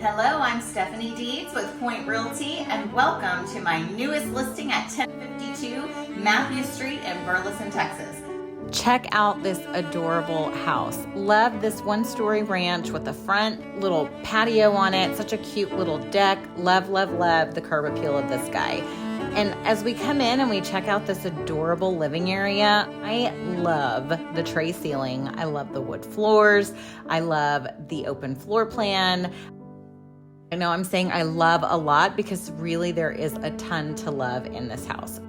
Hello, I'm Stephanie Deeds with Point Realty, and welcome to my newest listing at 1052 Matthew Street in Burleson, Texas. Check out this adorable house. Love this one-story ranch with a front little patio on it. Such a cute little deck. Love, love, love the curb appeal of this guy. And as we come in and we check out this adorable living area, I love the tray ceiling. I love the wood floors. I love the open floor plan. I know I'm saying I love a lot because really there is a ton to love in this house.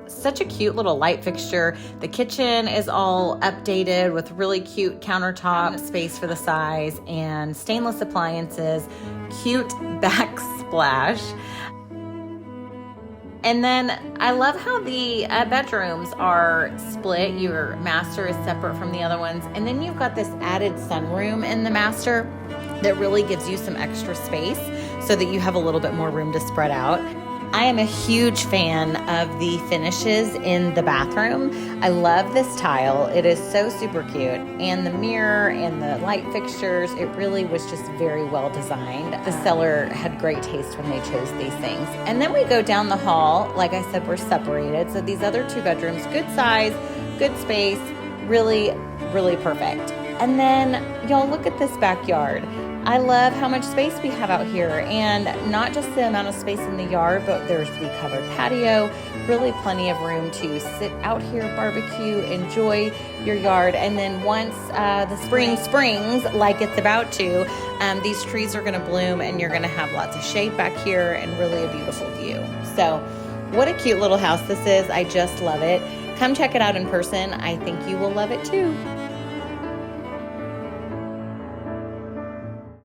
Such a cute little light fixture. The kitchen is all updated with really cute countertop space for the size and stainless appliances, cute backsplash. And then I love how the bedrooms are split. Your master is separate from the other ones. And then you've got this added sunroom in the master that really gives you some extra space so that you have a little bit more room to spread out. I am a huge fan of the finishes in the bathroom. I love this tile. It is so super cute. And the mirror and the light fixtures, it really was just very well designed. The seller had great taste when they chose these things. And then we go down the hall. Like I said, we're separated. So these other two bedrooms, good size, good space, really, really perfect. And then y'all look at this backyard. I love how much space we have out here, and not just the amount of space in the yard, but there's the covered patio, really plenty of room to sit out here, barbecue, enjoy your yard. And then once the spring springs like it's about to, these trees are going to bloom and you're going to have lots of shade back here and really a beautiful view. So what a cute little house this is. I just love it. Come check it out in person. I think you will love it too.